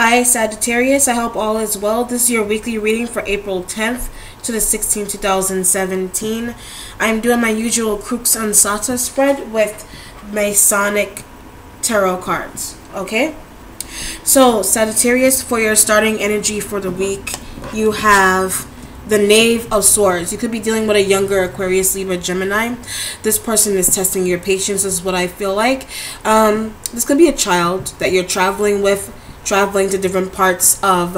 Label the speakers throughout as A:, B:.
A: Hi Sagittarius, I hope all is well. This is your weekly reading for April 10th to the 16th, 2017. I'm doing my usual Crux Ansate spread with Masonic tarot cards, okay? So Sagittarius, for your starting energy for the week, you have the Knave of Swords. You could be dealing with a younger Aquarius, Libra, Gemini. This person is testing your patience, is what I feel like. This could be a child that you're traveling with, traveling to different parts of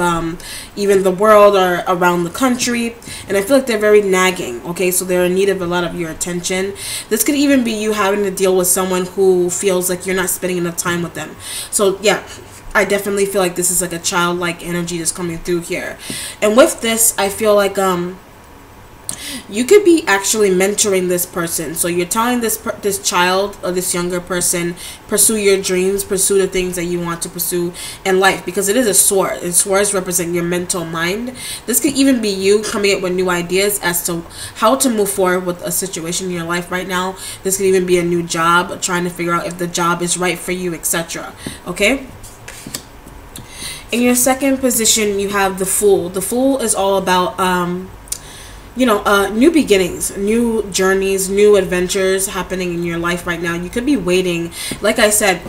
A: even the world or around the country, and I feel like they're very nagging, okay? So they're in need of a lot of your attention. This could even be you having to deal with someone who feels like you're not spending enough time with them. So yeah, I definitely feel like this is like a childlike energy that's coming through here. And with this, I feel like you could be actually mentoring this person. So you're telling this child or this younger person, pursue your dreams, pursue the things that you want to pursue in life, because it is a sword, and swords represent your mental mind. This could even be you coming up with new ideas as to how to move forward with a situation in your life right now. This could even be a new job, trying to figure out if the job is right for you, etc. Okay? In your second position, you have the Fool. The Fool is all about new beginnings, new journeys, new adventures happening in your life right now. You could be waiting, like I said,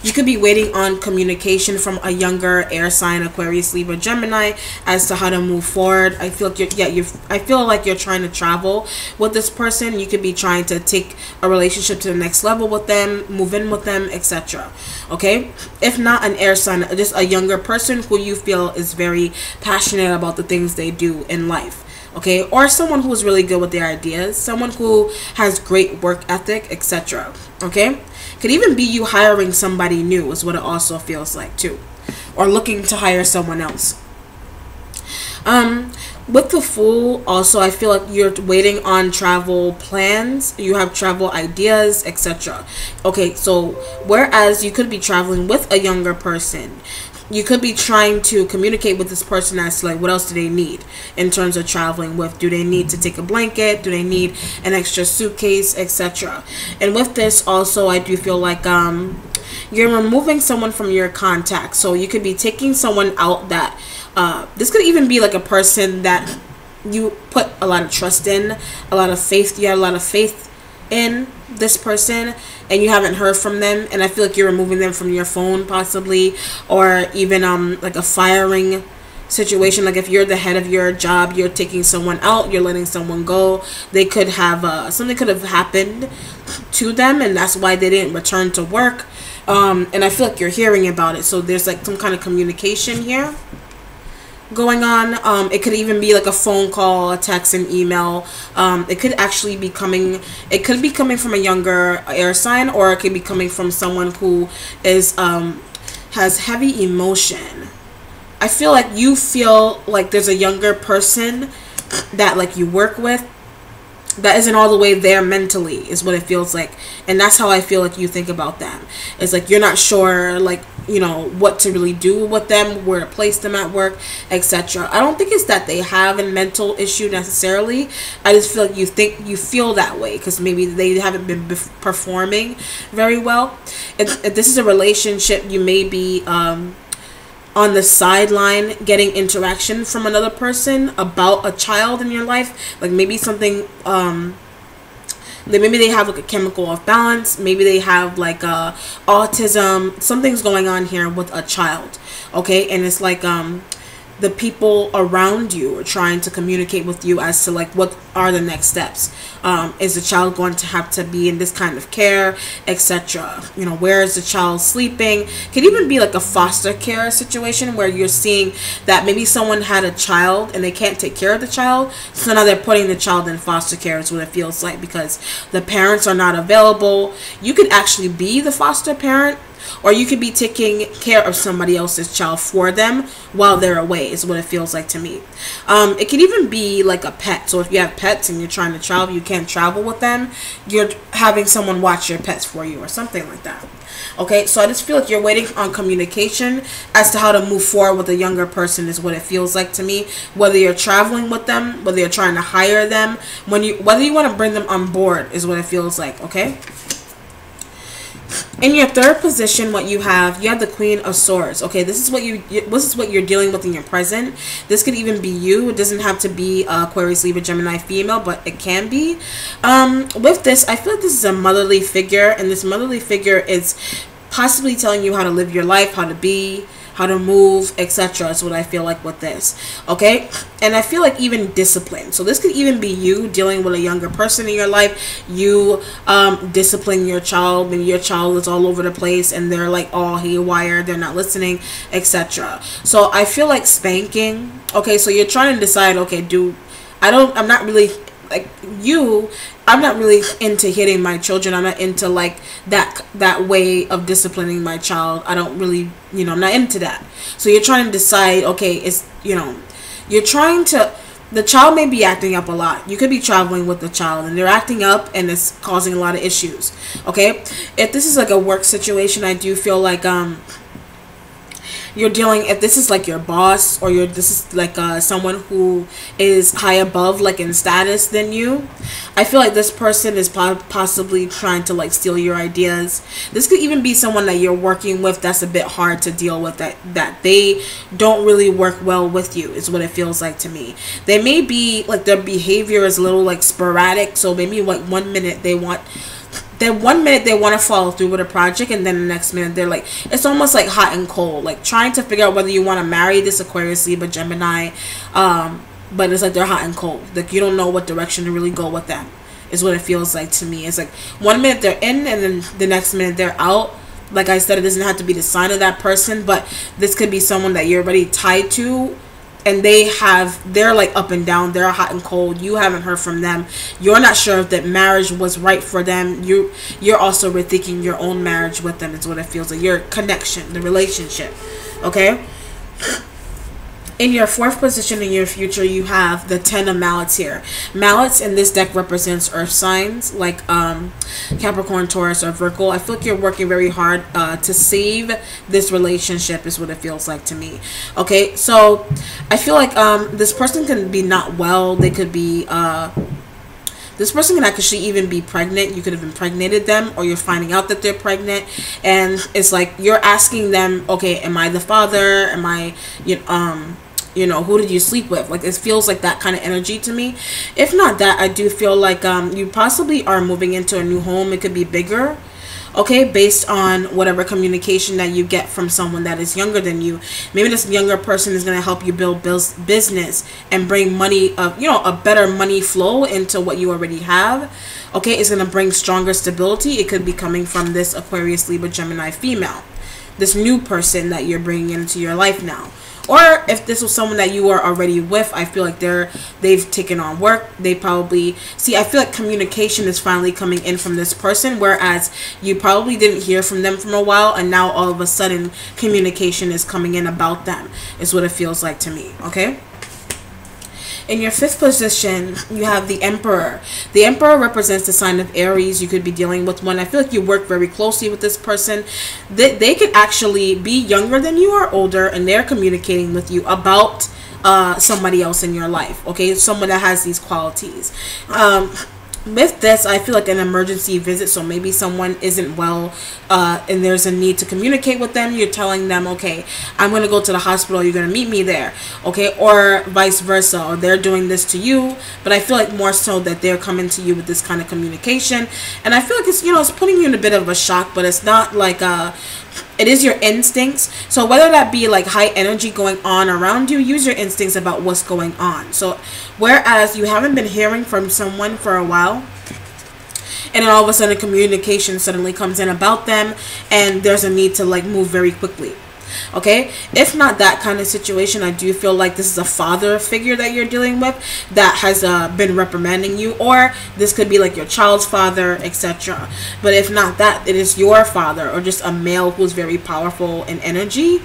A: you could be waiting on communication from a younger air sign, Aquarius, Libra, Gemini, as to how to move forward. I feel like I feel like you're trying to travel with this person. You could be trying to take a relationship to the next level with them, move in with them, etc. Okay? If not an air sign, just a younger person who you feel is very passionate about the things they do in life. Okay, or someone who is really good with their ideas, someone who has great work ethic, etc. Okay, could even be you hiring somebody new, is what it also feels like too, or looking to hire someone else. With the Fool, also, I feel like you're waiting on travel plans. You have travel ideas, etc. Okay, so whereas you could be traveling with a younger person, you could be trying to communicate with this person as to like what else do they need in terms of traveling with. Do they need to take a blanket? Do they need an extra suitcase, etc.? And with this also, I do feel like you're removing someone from your contacts. So you could be taking someone out that this could even be like a person that you put a lot of trust in, a lot of faith. You have a lot of faith in this person, and you haven't heard from them, and I feel like you're removing them from your phone possibly, or even like a firing situation. Like if you're the head of your job, you're taking someone out, you're letting someone go. They could have something could have happened to them, and that's why they didn't return to work. And I feel like you're hearing about it, so there's like some kind of communication here going on. It could even be like a phone call, a text, an email. It could actually be coming, it could be coming from a younger air sign, or it could be coming from someone who is has heavy emotion. I feel like you feel like there's a younger person that like you work with that isn't all the way there mentally, is what it feels like. And that's how I feel like you think about them. It's like you're not sure, like, you know, what to really do with them, where to place them at work, etc. I don't think it's that they have a mental issue necessarily. I just feel like you feel that way because maybe they haven't been performing very well. If this is a relationship, you may be on the sideline getting interaction from another person about a child in your life. Like maybe something maybe they have like a chemical off balance, maybe they have like autism, something's going on here with a child. Okay, and it's like the people around you are trying to communicate with you as to like what are the next steps. Is the child going to have to be in this kind of care, etc.? You know, where is the child sleeping? Could even be like a foster care situation where you're seeing that maybe someone had a child and they can't take care of the child, so now they're putting the child in foster care, is what it feels like, because the parents are not available. You could actually be the foster parent, or you could be taking care of somebody else's child for them while they're away, is what it feels like to me. It could even be like a pet. So if you have pets and you're trying to travel, you can't travel with them, you're having someone watch your pets for you or something like that. Okay, so I just feel like you're waiting on communication as to how to move forward with a younger person, is what it feels like to me. Whether you're traveling with them, whether you're trying to hire them, whether you want to bring them on board, is what it feels like. Okay. In your third position, what you have the Queen of Swords. Okay, this is what you're dealing with in your present. This could even be you. It doesn't have to be Aquarius, Libra, Gemini, female, but it can be. With this, I feel like this is a motherly figure, and this motherly figure is possibly telling you how to live your life, how to be, how to move, etc. Is what I feel like with this. Okay, and I feel like even discipline. So this could even be you dealing with a younger person in your life. You discipline your child. Maybe your child is all over the place and they're like all haywire, they're not listening, etc. So I feel like spanking. Okay, so you're trying to decide, okay, I'm not really like you. I'm not really into hitting my children. I'm not into like that way of disciplining my child. I don't really, I'm not into that. So you're trying to decide, okay, you're trying to, the child may be acting up a lot. You could be traveling with the child and they're acting up and it's causing a lot of issues. Okay, if this is like a work situation, I do feel like you're dealing, if this is like your boss, or this is like someone who is high above, like in status than you, I feel like this person is possibly trying to like steal your ideas. This could even be someone that you're working with that's a bit hard to deal with, that they don't really work well with you, is what it feels like to me. They may be like, their behavior is a little like sporadic, so maybe like 1 minute they want to follow through with a project, and then the next minute they're like, it's almost like hot and cold, like trying to figure out whether you want to marry this Aquarius, Libra, Gemini, but it's like they're hot and cold, like you don't know what direction to really go with them, is what it feels like to me. It's like 1 minute they're in and then the next minute they're out. Like I said, it doesn't have to be the sign of that person, but this could be someone that you're already tied to, and they're like up and down, they're hot and cold. You haven't heard from them. You're not sure if that marriage was right for them. You're also rethinking your own marriage with them, is what it feels like. Your connection, the relationship. Okay? In your fourth position in your future, you have the 10 of Mallets here. Mallets in this deck represents earth signs like Capricorn, Taurus, or Virgo. I feel like you're working very hard to save this relationship, is what it feels like to me. Okay, so I feel like this person can be not well. They could be... this person can actually even be pregnant. You could have impregnated them, or you're finding out that they're pregnant, and it's like you're asking them, okay, am I the father? Am I, who did you sleep with? Like, it feels like that kind of energy to me. If not that, I do feel like you possibly are moving into a new home. It could be bigger. Okay, based on whatever communication that you get from someone that is younger than you. Maybe this younger person is going to help you build business and bring money, a better money flow into what you already have. Okay, it's going to bring stronger stability. It could be coming from this Aquarius, Libra, Gemini female. This new person that you're bringing into your life now. Or if this was someone that you were already with, I feel like they've taken on work. They probably... See, I feel like communication is finally coming in from this person, whereas you probably didn't hear from them for a while, and now all of a sudden communication is coming in about them, is what it feels like to me, okay? In your fifth position, you have the Emperor. The Emperor represents the sign of Aries. You could be dealing with one. I feel like you work very closely with this person. They could actually be younger than you or older, and they're communicating with you about somebody else in your life. Okay, someone that has these qualities. With this, I feel like an emergency visit. So maybe someone isn't well and there's a need to communicate with them. You're telling them, okay, I'm going to go to the hospital. You're going to meet me there. Okay, or vice versa. Or they're doing this to you. But I feel like more so that they're coming to you with this kind of communication. And I feel like it's, it's putting you in a bit of a shock. But it's not like it is your instincts. So whether that be like high energy going on around you, use your instincts about what's going on. So whereas you haven't been hearing from someone for a while, and then all of a sudden communication suddenly comes in about them, and there's a need to like move very quickly. Okay, if not that kind of situation, I do feel like this is a father figure that you're dealing with that has been reprimanding you, or this could be like your child's father, etc. But if not that, it is your father, or just a male who's very powerful in energy,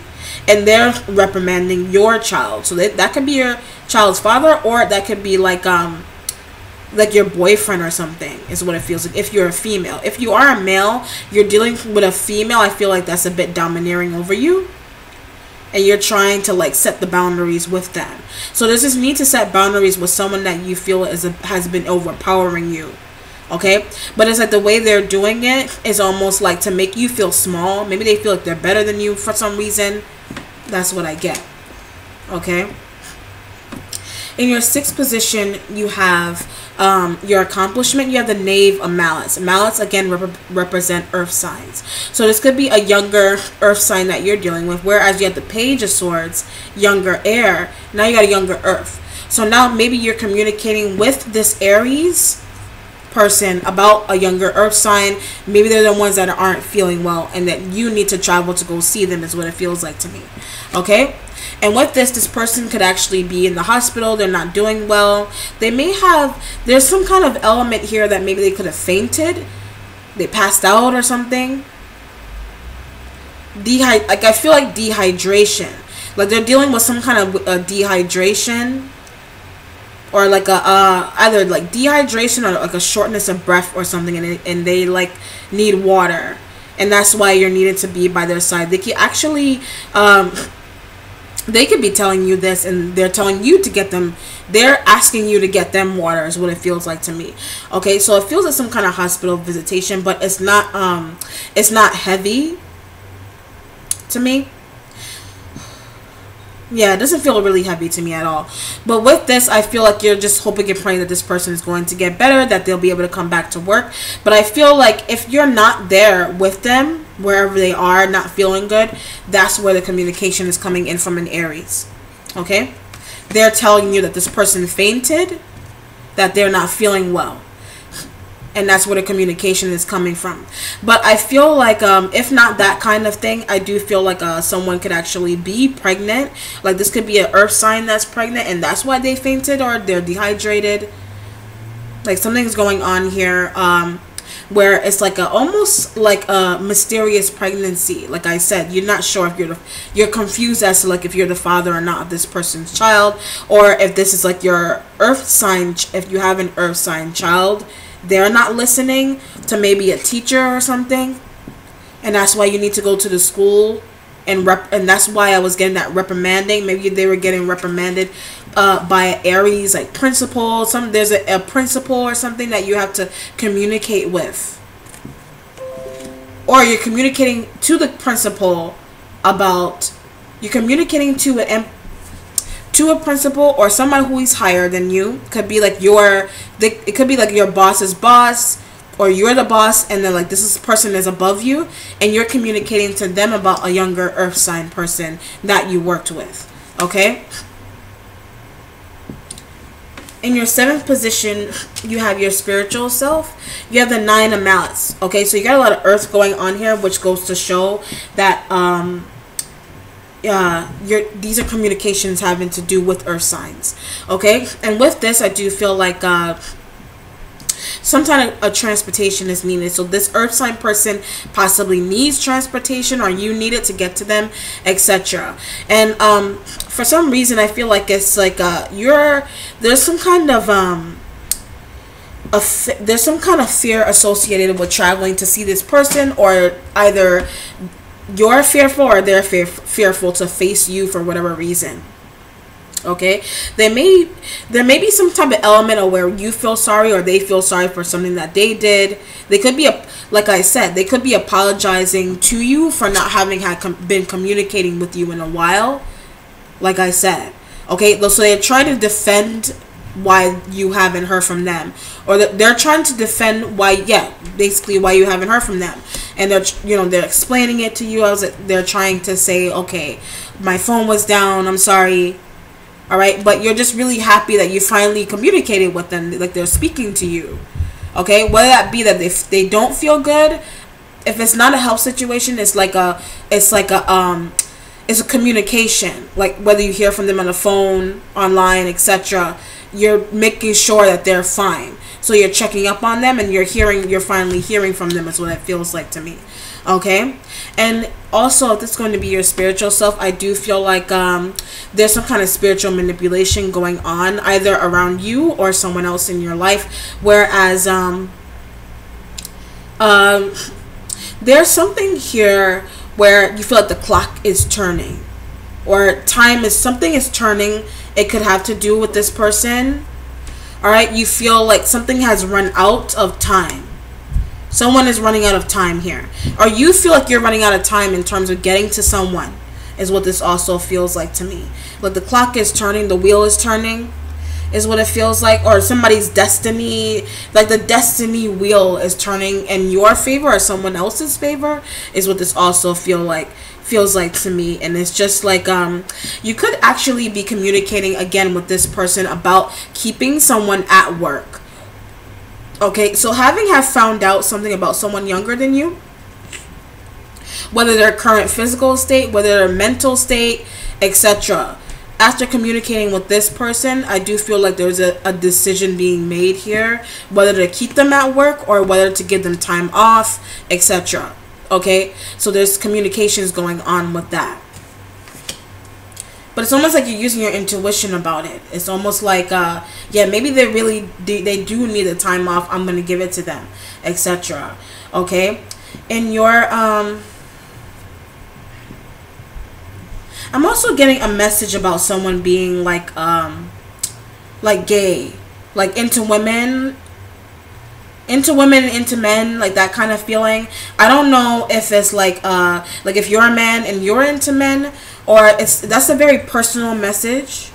A: and they're reprimanding your child. So that could be your child's father, or that could be like your boyfriend or something, is what it feels like if you're a female. If you are a male, you're dealing with a female, I feel like that's a bit domineering over you, and you're trying to like set the boundaries with them. So there's this need to set boundaries with someone that you feel has been overpowering you. Okay, but it's like the way they're doing it is almost like to make you feel small. Maybe they feel like they're better than you for some reason. That's what I get. Okay, in your 6th position, you have your accomplishment. You have the Knave of Mallets. Mallets again represent earth signs, so this could be a younger earth sign that you're dealing with, whereas you have the Page of Swords, younger air. Now you got a younger earth. So now maybe you're communicating with this Aries person about a younger earth sign. Maybe they're the ones that aren't feeling well and that you need to travel to go see them, is what it feels like to me. Okay, and with this person could actually be in the hospital. They're not doing well. They may have, there's some kind of element here that maybe they could have fainted, they passed out or something. Like I feel like dehydration, like they're dealing with some kind of dehydration, or like a either like dehydration or like a shortness of breath or something, and they like need water, and that's why you're needed to be by their side. They can actually they could be telling you this, and they're telling you to get them, they're asking you to get them water, is what it feels like to me. Okay, so it feels like some kind of hospital visitation, but it's not heavy to me. Yeah, it doesn't feel really heavy to me at all. But with this, I feel like you're just hoping and praying that this person is going to get better, that they'll be able to come back to work. But I feel like if you're not there with them, wherever they are, not feeling good, that's where the communication is coming in from an Aries. Okay? They're telling you that this person fainted, that they're not feeling well. And that's where the communication is coming from. But I feel like if not that kind of thing, I do feel like someone could actually be pregnant. Like this could be an earth sign that's pregnant, and that's why they fainted or they're dehydrated. Like something's going on here where it's like almost like a mysterious pregnancy. Like I said, you're not sure if you're confused as to like if you're the father or not of this person's child, or if this is like your earth sign. If you have an earth sign child, they're not listening to maybe a teacher or something, and that's why you need to go to the school and that's why I was getting that reprimanding. Maybe they were getting reprimanded by Aries, like principal. There's a principal or something that you have to communicate with, or you're communicating to the principal about, you're communicating to a principal or someone who is higher than you. Could be like it could be like your boss's boss, or you're the boss, and then like this person is above you, and you're communicating to them about a younger earth sign person that you worked with. Okay, in your 7th position, you have your spiritual self. You have the 9 of Mallets. Okay, so you got a lot of earth going on here, which goes to show that these are communications having to do with earth signs. Okay, and with this, I do feel like some kind of a transportation is needed. So this earth sign person possibly needs transportation, or you need it to get to them, etc. And for some reason, I feel like it's like there's some kind of there's some kind of fear associated with traveling to see this person, or either you're fearful or they're fearful to face you for whatever reason. Okay, there may be some type of element of where you feel sorry or they feel sorry for something that they did. They could be like I said, they could be apologizing to you for not having been communicating with you in a while. Like I said, okay, so they're trying to defend why you haven't heard from them, or they're trying to defend why you haven't heard from them, and they're explaining it to you. They're trying to say, okay, my phone was down, I'm sorry. All right, but you're just really happy that you finally communicated with them, like they're speaking to you. Okay, whether that be that they don't feel good, if it's not a health situation, it's a communication. Like whether you hear from them on the phone, online, etc. You're making sure that they're fine. So you're checking up on them, and you're finally hearing from them. Is what it feels like to me. Okay, and also if it's going to be your spiritual self, I do feel like there's some kind of spiritual manipulation going on, either around you or someone else in your life. Whereas there's something here where you feel like the clock is turning, or something is turning. It could have to do with this person, All right, you feel like something has run out of time. Someone is running out of time here, or you feel like you're running out of time in terms of getting to someone, is what this also feels like to me. Like the clock is turning, the wheel is turning, is what it feels like. Or somebody's destiny, like the destiny wheel is turning in your favor or someone else's favor, is what this also feels like to me. And it's just like you could actually be communicating again with this person about keeping someone at work. Okay, so have found out something about someone younger than you, whether their current physical state, whether their mental state, etc. After communicating with this person, I do feel like there's a decision being made here, whether to keep them at work or whether to give them time off, etc. Okay, so there's communications going on with that. But it's almost like you're using your intuition about it. It's almost like, yeah, maybe they do need a time off. I'm going to give it to them, etc. Okay? In your, I'm also getting a message about someone being like gay, like into women, into men, like that kind of feeling. I don't know if it's like if you're a man and you're into men, or that's a very personal message.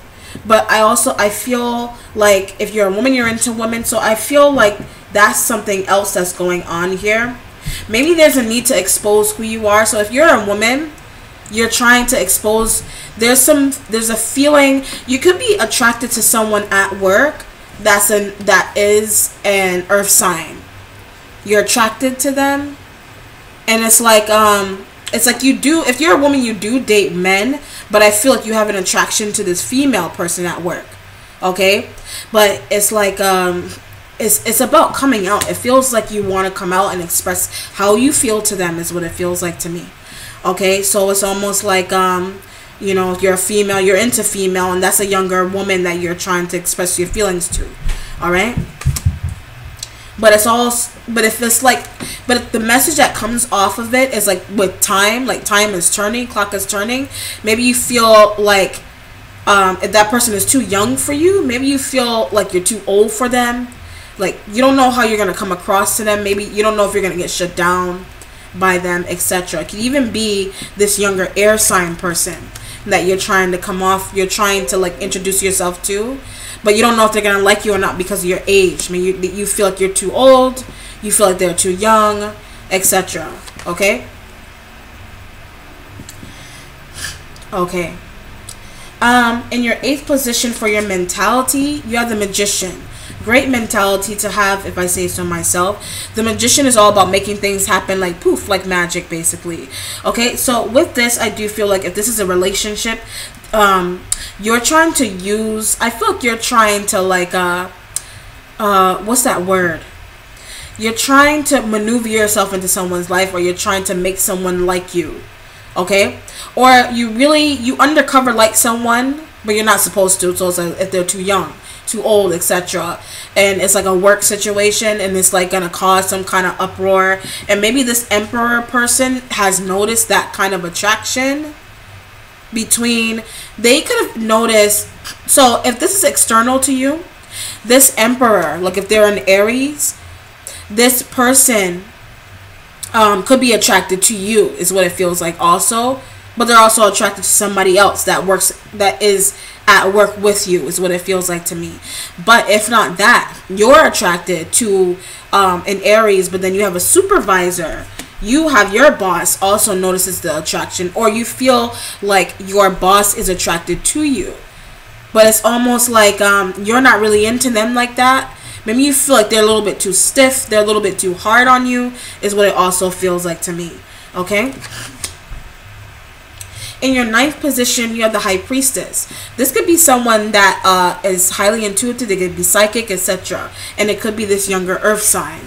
A: But I feel like if you're a woman, you're into women. So I feel like that's something else that's going on here. Maybe there's a need to expose who you are. So if you're a woman, you're trying to expose, there's a feeling you could be attracted to someone at work that is an earth sign. You're attracted to them, and it's like you do, if you're a woman, you do date men, but I feel like you have an attraction to this female person at work. Okay, but it's like it's about coming out. It feels like you want to come out and express how you feel to them, is what it feels like to me. Okay, so it's almost like you know, you're a female, you're into female, and that's a younger woman that you're trying to express your feelings to. All right, but if the message that comes off of it is like with time, like time is turning, clock is turning. Maybe you feel like if that person is too young for you, maybe you feel like you're too old for them. Like you don't know how you're gonna come across to them. Maybe you don't know if you're gonna get shut down by them, etc. It could even be this younger air sign person that you're trying to come off, you're trying to like introduce yourself to, but you don't know if they're gonna like you or not because of your age. I mean, you feel like you're too old, you feel like they're too young, etc. Okay. Okay. In your 8th position for your mentality, you have the Magician. Great mentality to have, if I say so myself. The Magician is all about making things happen like poof, like magic, basically. Okay, so with this, I do feel like if this is a relationship, you're trying to use, I feel like you're trying to like what's that word? You're trying to maneuver yourself into someone's life, or you're trying to make someone like you. Okay, or you undercover like someone, but you're not supposed to. So it's like if they're too young, too old, etc. And it's like a work situation, and it's like gonna cause some kind of uproar. And maybe this Emperor person has noticed that kind of attraction between, they could have noticed. So if this is external to you, this Emperor, like if they're an Aries, this person could be attracted to you, is what it feels like also. But they're also attracted to somebody else that is at work with you, is what it feels like to me. But if not that, you're attracted to an Aries, but then you have a supervisor. You have your boss also notices the attraction, or you feel like your boss is attracted to you. But it's almost like you're not really into them like that. Maybe you feel like they're a little bit too stiff, they're a little bit too hard on you, is what it also feels like to me. Okay? In your 9th position, you have the High Priestess. This could be someone that is highly intuitive. They could be psychic, etc. And it could be this younger earth sign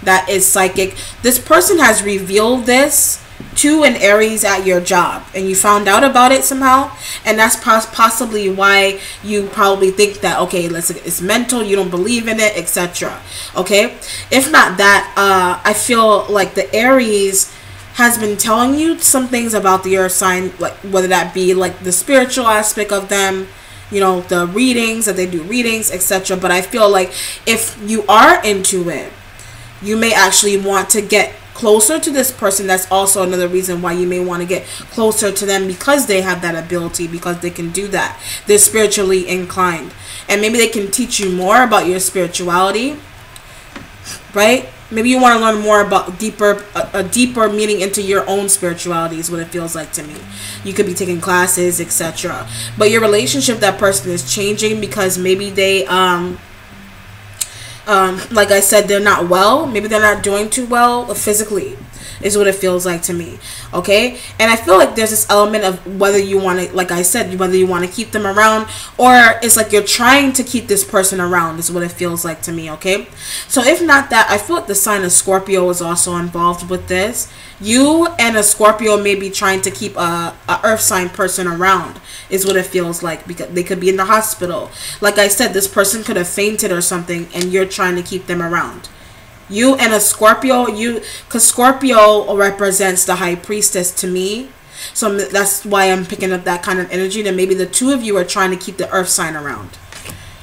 A: that is psychic. This person has revealed this to an Aries at your job, and you found out about it somehow, and that's possibly why you probably think that, okay, it's mental, you don't believe in it, etc. Okay, if not that, I feel like the Aries has been telling you some things about the earth sign, like whether that be like the spiritual aspect of them, you know, the readings, that they do readings, etc. But I feel like if you are into it, you may actually want to get closer to this person. That's also another reason why you may want to get closer to them, because they have that ability, because they can do that. They're spiritually inclined, and maybe they can teach you more about your spirituality, right? Maybe you want to learn more about a deeper meaning into your own spirituality is what it feels like to me. You could be taking classes, etc. But your relationship with that person is changing because maybe they like I said, they're not well. Maybe they're not doing too well physically, is what it feels like to me. Okay? And I feel like there's this element of whether you want to, like I said, whether you want to keep them around, or it's like you're trying to keep this person around, is what it feels like to me. Okay? So if not that, I feel like the sign of Scorpio is also involved with this. You and a Scorpio may be trying to keep a earth sign person around, is what it feels like, because they could be in the hospital. Like I said, this person could have fainted or something, and you're trying to keep them around. You and a Scorpio, because Scorpio represents the high priestess to me. So that's why I'm picking up that kind of energy, that maybe the two of you are trying to keep the earth sign around.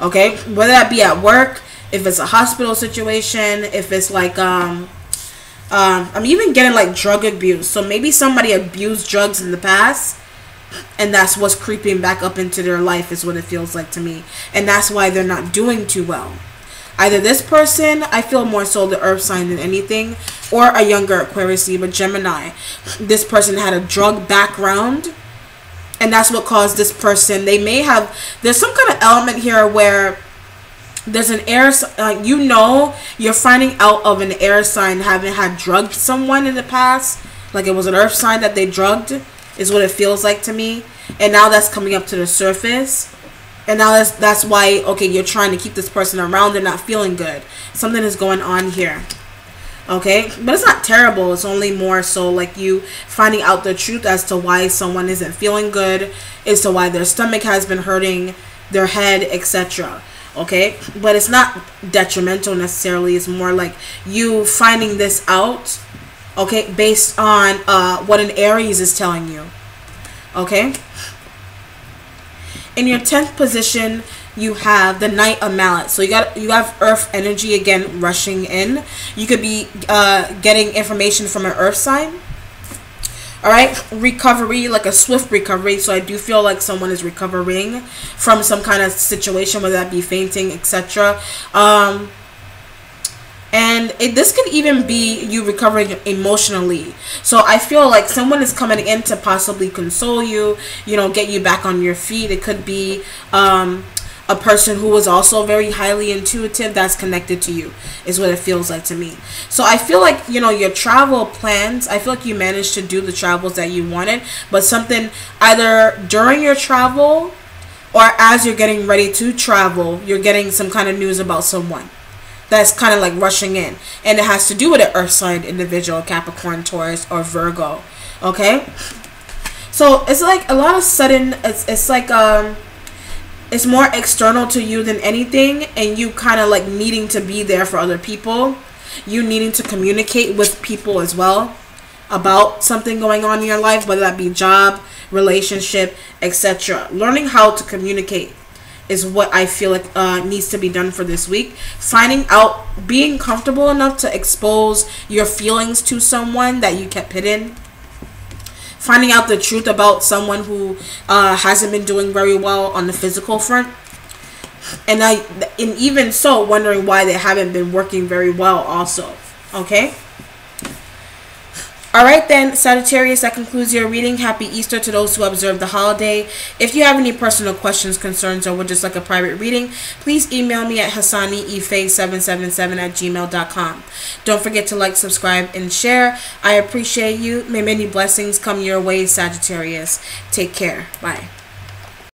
A: Okay? Whether that be at work, if it's a hospital situation, if it's like, I'm even getting like drug abuse. So maybe somebody abused drugs in the past, and that's what's creeping back up into their life, is what it feels like to me. And that's why they're not doing too well. Either this person, I feel more so the earth sign than anything, or a younger Aquarius, Libra, Gemini. This person had a drug background, and that's what caused this person. They may have, there's some kind of element here where there's an air, you know, you're finding out of an air sign having had drugged someone in the past. Like it was an earth sign that they drugged, is what it feels like to me. And now that's coming up to the surface. And now that's why, okay, you're trying to keep this person around. They're not feeling good. Something is going on here. Okay? But it's not terrible. It's only more so like you finding out the truth as to why someone isn't feeling good, as to why their stomach has been hurting, their head, etc. Okay? But it's not detrimental necessarily. It's more like you finding this out, okay, based on what an Aries is telling you. Okay? In your 10th position, you have the Knight of Mallet. So you have earth energy again rushing in. You could be getting information from an earth sign. All right, recovery, like a swift recovery. So I do feel like someone is recovering from some kind of situation, whether that be fainting, etc. And this could even be you recovering emotionally. So I feel like someone is coming in to possibly console you, you know, get you back on your feet. It could be a person who is also very highly intuitive that's connected to you, is what it feels like to me. So I feel like, you know, your travel plans, I feel like you managed to do the travels that you wanted, but something either during your travel or as you're getting ready to travel, you're getting some kind of news about someone that's kind of like rushing in, and it has to do with an earth sign individual, Capricorn, Taurus, or Virgo. Okay, so it's like a lot of sudden, it's like it's more external to you than anything, and you kind of like needing to be there for other people, you needing to communicate with people as well about something going on in your life, whether that be job, relationship, etc. Learning how to communicate is what I feel like needs to be done for this week. Finding out, being comfortable enough to expose your feelings to someone that you kept hidden. Finding out the truth about someone who hasn't been doing very well on the physical front. And even so, wondering why they haven't been working very well also. Okay? Alright then, Sagittarius, that concludes your reading. Happy Easter to those who observe the holiday. If you have any personal questions, concerns, or would just like a private reading, please email me at hassaniife777@gmail.com. Don't forget to like, subscribe, and share. I appreciate you. May many blessings come your way, Sagittarius. Take care. Bye.